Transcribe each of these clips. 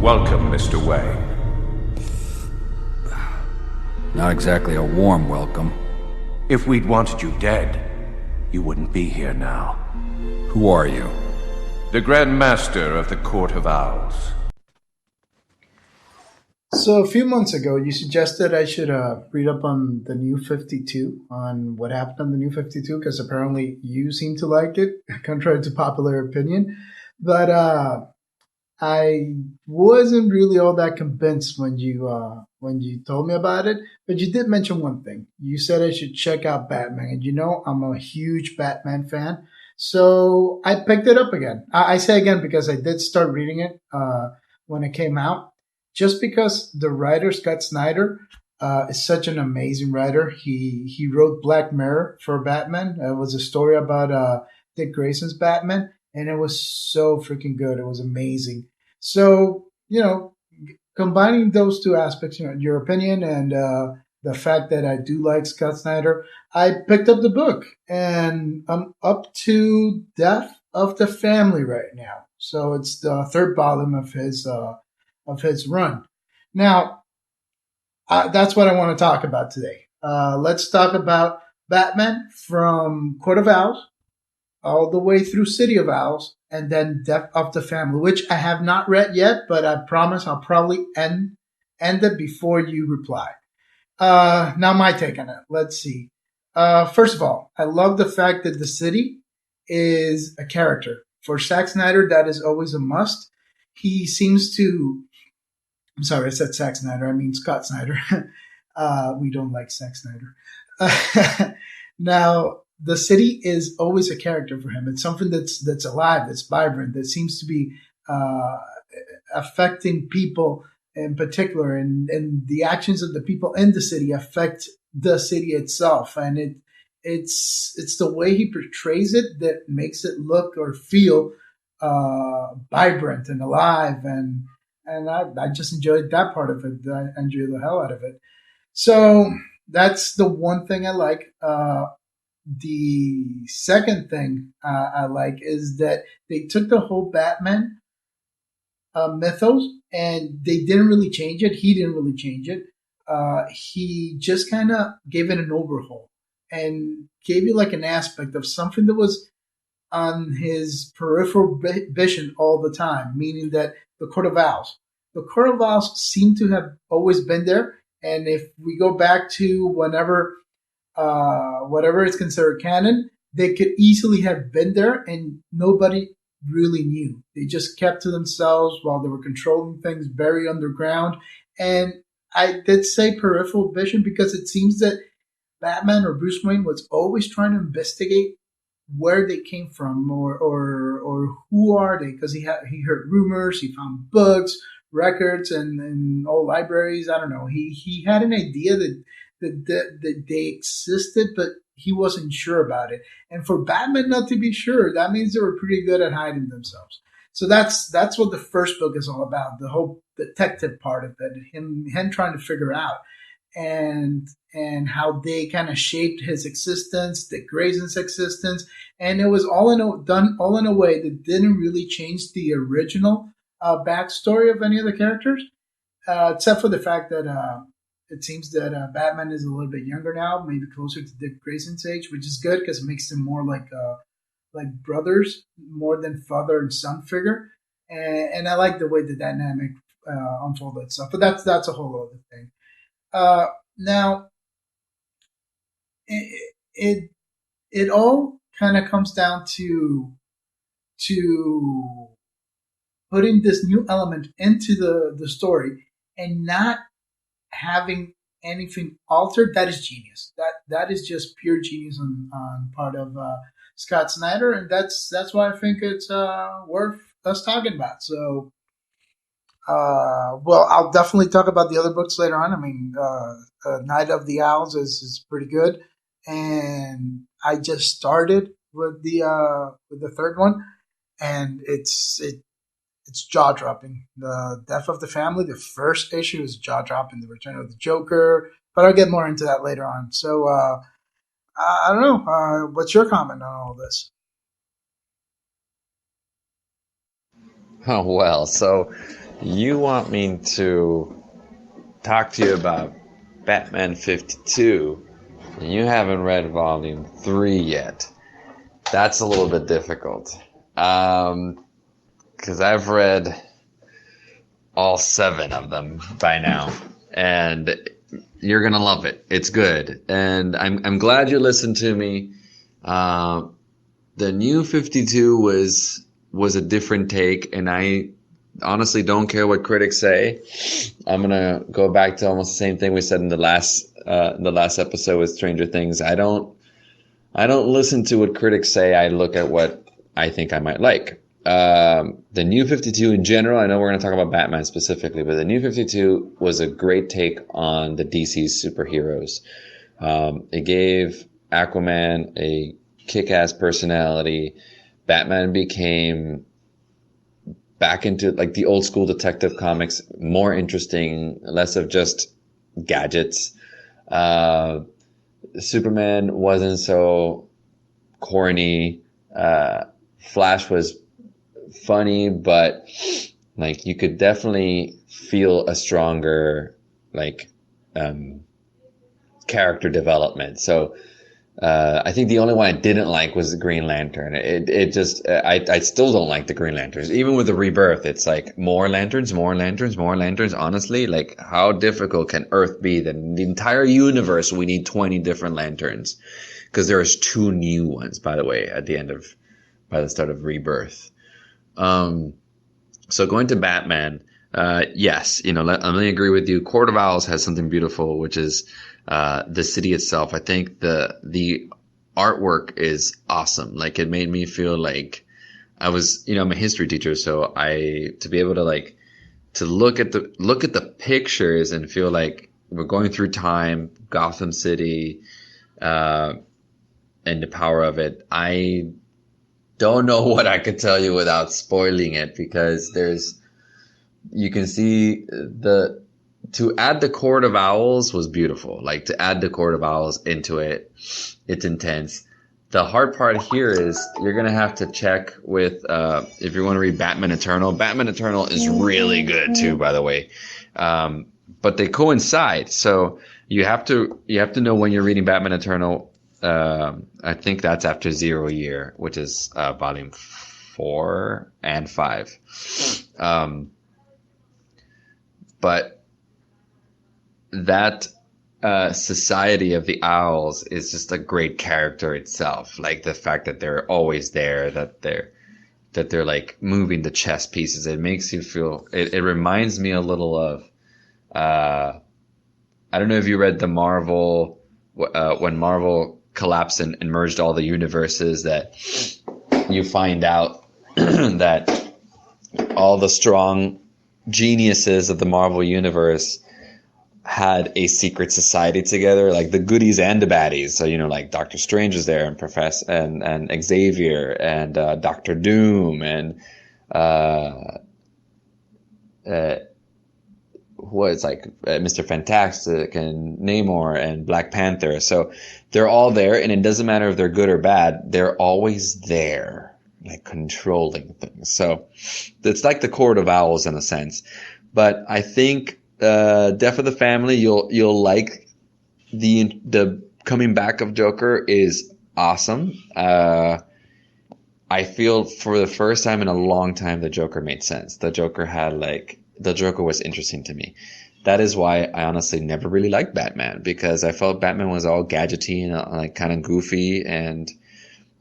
Welcome, Mr. Wayne. Not exactly a warm welcome. If we'd wanted you dead, you wouldn't be here now. Who are you? The Grand Master of the Court of Owls. So a few months ago, you suggested I should read up on the New 52, on what happened on the New 52, because apparently you seem to like it, contrary to popular opinion. But I wasn't really all that convinced when you told me about it. But you did mention one thing. You said I should check out Batman, and I'm a huge Batman fan. So I picked it up again. I say again because I did start reading it when it came out, just because the writer Scott Snyder is such an amazing writer. He wrote Black Mirror for Batman. It was a story about Dick Grayson's Batman, and it was so freaking good. It was amazing. So combining those two aspects, your opinion and the fact that I do like Scott Snyder, I picked up the book, and I'm up to Death of the Family right now. So it's the third volume of his run. Now, that's what I want to talk about today. Let's talk about Batman from Court of Owls all the way through City of Owls, and then Death of the Family, which I have not read yet, but I promise I'll probably end it before you reply. Now my take on it. Let's see. First of all, I love the fact that the city is a character. For Zack Snyder, that is always a must. He seems to. I'm sorry, I said Zack Snyder. I mean Scott Snyder. We don't like Zack Snyder. Now, the city is always a character for him. It's something that's alive, that's vibrant, that seems to be affecting people in particular, and the actions of the people in the city affect the city itself, and it's the way he portrays it that makes it look or feel vibrant and alive, and I just enjoyed that part of it. I enjoyed the hell out of it. So that's the one thing I like. The second thing I like is that they took the whole Batman mythos and they didn't really change it. He didn't really change it. He just kind of gave it an overhaul and gave you like an aspect of something that was on his peripheral vision all the time, meaning that the Court of Owls. The Court of Owls seem to have always been there. And if we go back to whatever is considered canon, they could easily have been there and nobody really knew. They just kept to themselves while they were controlling things very underground. And I did say peripheral vision because it seems that Batman or Bruce Wayne was always trying to investigate where they came from or who are they, because he heard rumors, he found books, records, and old libraries. I don't know. He had an idea that they existed, but he wasn't sure about it. And for Batman not to be sure, that means they were pretty good at hiding themselves. So that's what the first book is all about, the whole detective part of it, him trying to figure out and how they kind of shaped his existence, Dick Grayson's existence, and it was done all in a way that didn't really change the original backstory of any of the characters, except for the fact that it seems that Batman is a little bit younger now, maybe closer to Dick Grayson's age, which is good because it makes them more like brothers, more than father and son figure. And I like the way the dynamic unfolded itself. But that's a whole other thing. Now, it all kind of comes down to putting this new element into the story and not having anything altered. That is genius. That is just pure genius on part of Scott Snyder, and that's why I think it's worth us talking about. So, well, I'll definitely talk about the other books later on. I mean, Night of the Owls is pretty good, and I just started with the third one, and it's jaw dropping. The Death of the Family, the first issue, is jaw dropping. The Return of the Joker, but I'll get more into that later on. So I don't know. What's your comment on all this? Oh, well, so You want me to talk to you about Batman 52, and you haven't read Volume 3 yet. That's a little bit difficult. Because I've read all 7 of them by now, and you're gonna love it. It's good, and I'm glad you listened to me. The New 52 was a different take, and I honestly don't care what critics say. I'm gonna go back to almost the same thing we said in the last episode with Stranger Things. I don't listen to what critics say. I look at what I think I might like. The New 52 in general, I know we're going to talk about Batman specifically, but the New 52 was a great take on the DC's superheroes. It gave Aquaman a kick-ass personality. Batman became back into like the old school detective comics, more interesting, less of just gadgets. Superman wasn't so corny. Flash was funny, but like you could definitely feel a stronger like character development. So I think the only one I didn't like was the Green Lantern. It just I still don't like the Green Lanterns. Even with the Rebirth, it's like more lanterns, more lanterns, more lanterns. Honestly, like how difficult can Earth be? That in the entire universe we need 20 different lanterns, because there's 2 new ones, by the way, by the start of Rebirth. So going to Batman, yes, let me agree with you. Court of Owls has something beautiful, which is the city itself. I think the artwork is awesome. Like it made me feel like I was, I'm a history teacher, so to be able to like to look at the pictures and feel like we're going through time, Gotham City, and the power of it. I don't know what I could tell you without spoiling it, because you can see to add the Court of Owls was beautiful. Like to add the Court of Owls into it, it's intense. The hard part here is you're going to have to check with, if you want to read Batman Eternal. Batman Eternal is really good too, by the way. But they coincide. So you have to know when you're reading Batman Eternal. I think that's after 0 Year, which is volume 4 and 5. But that society of the owls is just a great character itself. Like the fact that they're always there, that they're like moving the chess pieces. It makes you feel. It reminds me a little of. I don't know if you read the Marvel when Marvel collapsed and merged all the universes, that you find out that all the strong geniuses of the Marvel universe had a secret society together, like the goodies and the baddies. So, like Doctor Strange is there, and Professor and Xavier and Doctor Doom and what's like Mr. Fantastic and Namor and Black Panther. So they're all there, and it doesn't matter if they're good or bad. They're always there, like controlling things. So it's like the Court of Owls in a sense. But I think Death of the Family, you'll like. The coming back of Joker is awesome. I feel for the first time in a long time the Joker made sense. The Joker was interesting to me. That is why I honestly never really liked Batman, because I felt Batman was all gadgety and like kind of goofy, and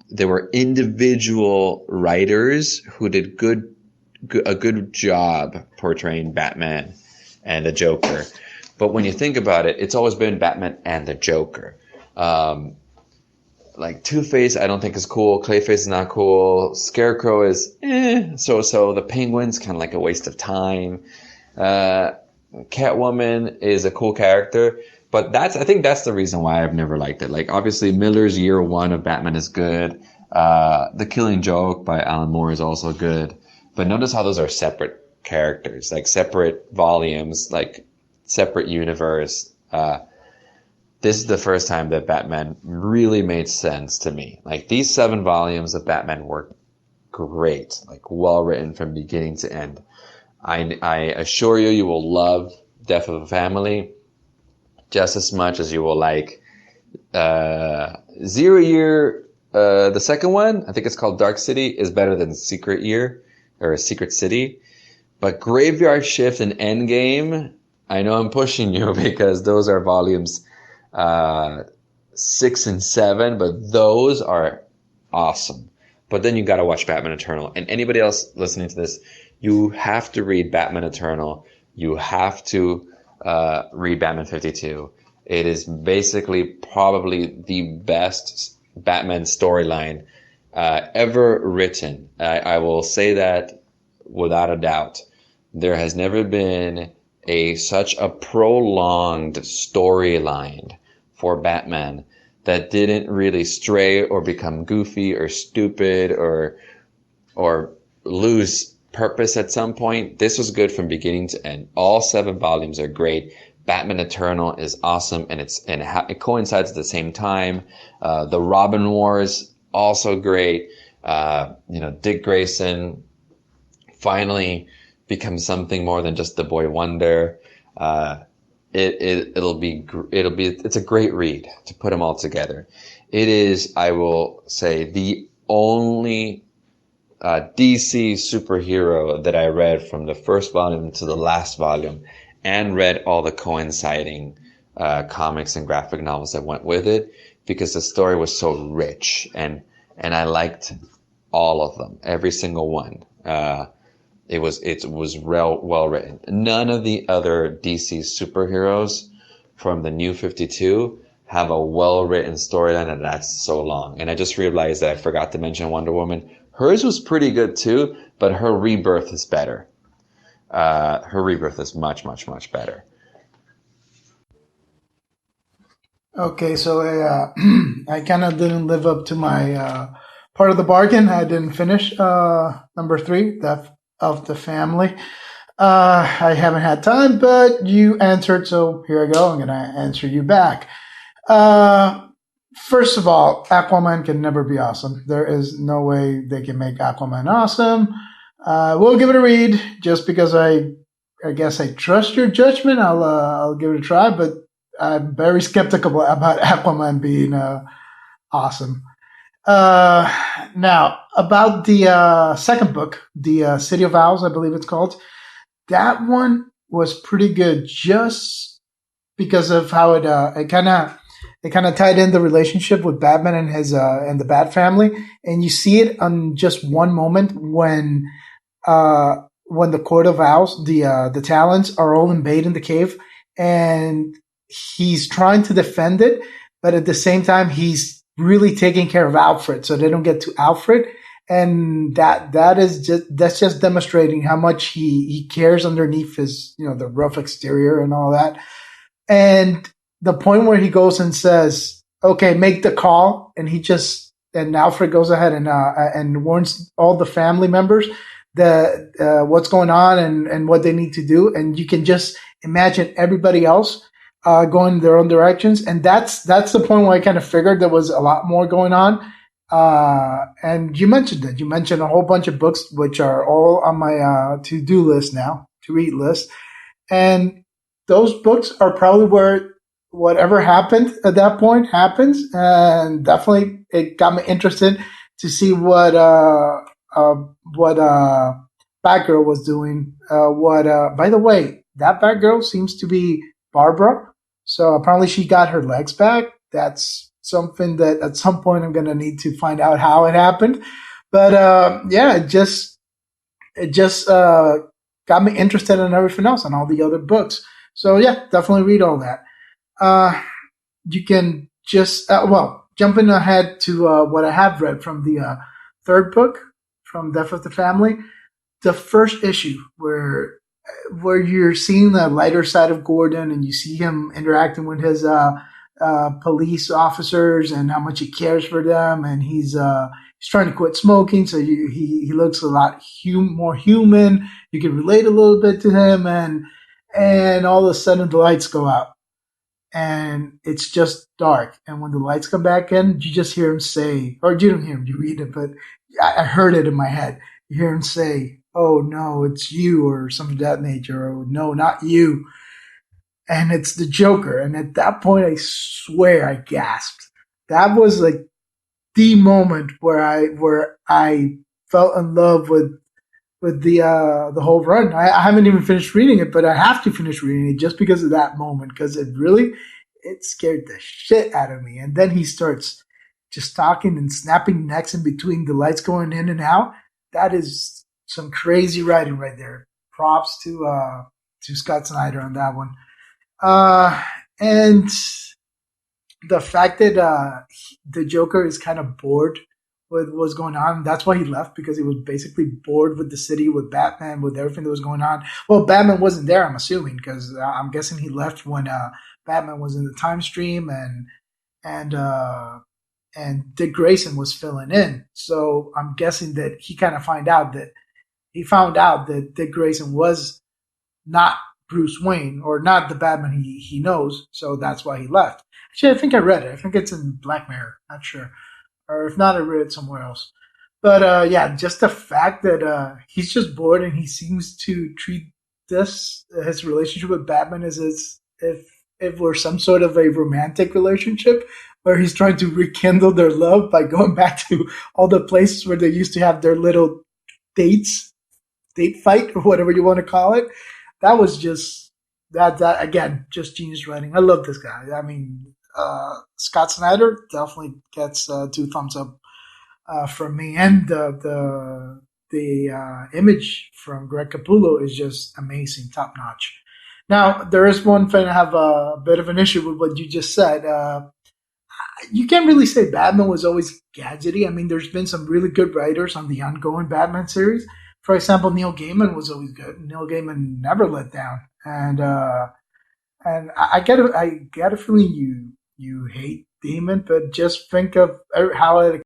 there were individual writers who did a good job portraying Batman and the Joker. But when you think about it, it's always been Batman and the Joker. Like Two-Face, I don't think is cool. Clayface is not cool. Scarecrow is so. The Penguin's kind of like a waste of time. Catwoman is a cool character, but I think that's the reason why I've never liked it. Like obviously Miller's Year One of Batman is good. The Killing Joke by Alan Moore is also good. But notice how those are separate characters, like separate volumes, like separate universe. This is the first time that Batman really made sense to me. Like these 7 volumes of Batman were great, like well written from beginning to end. I assure you, you will love Death of a Family just as much as you will like 0 Year. The second one, I think it's called Dark City, is better than Secret Year or Secret City. But Graveyard Shift and Endgame, I know I'm pushing you because those are volumes 6 and 7, but those are awesome. But then you got to watch Batman Eternal. And anybody else listening to this, you have to read Batman Eternal. You have to read Batman 52. It is basically probably the best Batman storyline ever written. I will say that without a doubt. There has never been such a prolonged storyline for Batman that didn't really stray or become goofy or stupid or lose purpose at some point. This was good from beginning to end. All 7 volumes are great. Batman Eternal is awesome, and it coincides at the same time. The Robin Wars, also great. Dick Grayson finally becomes something more than just the boy wonder. It's a great read to put them all together. It is, I will say, the only DC superhero that I read from the first volume to the last volume, and read all the coinciding comics and graphic novels that went with it, because the story was so rich, and I liked all of them, every single one. It was well written. None of the other DC superheroes from the New 52 have a well written storyline that lasts so long. And I just realized that I forgot to mention Wonder Woman. Hers was pretty good too, but her rebirth is better. Her rebirth is much, much, much better. Okay, so I kind of didn't live up to my part of the bargain. I didn't finish number 3, Death of the Family. I haven't had time, but you answered, so here I go. I'm going to answer you back. First of all, Aquaman can never be awesome. There is no way they can make Aquaman awesome. We'll give it a read just because I guess I trust your judgment. I'll give it a try, but I'm very skeptical about Aquaman being awesome. Now, about the second book, the City of Owls, I believe it's called. That one was pretty good, just because of how it kind of tied in the relationship with Batman and his and the Bat family, and you see it on just one moment when the Court of Owls, the Talons, are all invading the cave, and he's trying to defend it, but at the same time he's really taking care of Alfred, so they don't get to Alfred, and that's just demonstrating how much he cares underneath his the rough exterior and all that. And the point where he goes and says, "Okay, make the call," and Alfred goes ahead and warns all the family members that what's going on and what they need to do, and you can just imagine everybody else going their own directions, and that's the point where I kind of figured there was a lot more going on. And you mentioned it. You mentioned a whole bunch of books, which are all on my to-do list now, to-read list, and those books are probably where whatever happened at that point happens, and definitely it got me interested to see what Batgirl was doing. By the way, that Batgirl seems to be Barbara. So apparently she got her legs back. That's something that at some point I'm going to need to find out how it happened. But it just got me interested in everything else and all the other books. So yeah, definitely read all that. You can just, jumping ahead to what I have read from the third book, from Death of the Family, the first issue where you're seeing the lighter side of Gordon and you see him interacting with his police officers and how much he cares for them, and he's trying to quit smoking, so he looks a lot more human. You can relate a little bit to him, and all of a sudden the lights go out and it's just dark, and when the lights come back in, you just hear him say, or you don't hear him, you read it, but I heard it in my head. You hear him say, oh no, it's you, or something of that nature, or no, not you, and it's the Joker. And at that point, I swear I gasped. That was like the moment where I fell in love with the whole run. I haven't even finished reading it, but I have to finish reading it just because of that moment, because it scared the shit out of me. And then he starts just talking and snapping necks in between the lights going in and out. That is some crazy writing right there. Props to Scott Snyder on that one. And the fact that the Joker is kind of bored with what's going on. That's why he left, because he was basically bored with the city, with Batman, with everything that was going on. Well, Batman wasn't there, I'm assuming, because I'm guessing he left when Batman was in the time stream, and and Dick Grayson was filling in. So I'm guessing that he found out that Dick Grayson was not Bruce Wayne, or not the Batman he knows. So that's why he left. Actually, I think I read it. I think it's in Black Mirror. Not sure, or if not, I read it somewhere else. But yeah, just the fact that he's just bored, and he seems to treat this his relationship with Batman as if it were some sort of a romantic relationship, where he's trying to rekindle their love by going back to all the places where they used to have their little dates, date fight, or whatever you want to call it. That was just that again, just genius writing. I love this guy. I mean, Scott Snyder definitely gets two thumbs up from me, and the image from Greg Capullo is just amazing, top notch. Now, there is one thing I have a bit of an issue with what you just said. You can't really say Batman was always gadgety. I mean, there's been some really good writers on the ongoing Batman series. For example, Neil Gaiman was always good. Neil Gaiman never let down, and I get a feeling you hate Demon, but just think of how it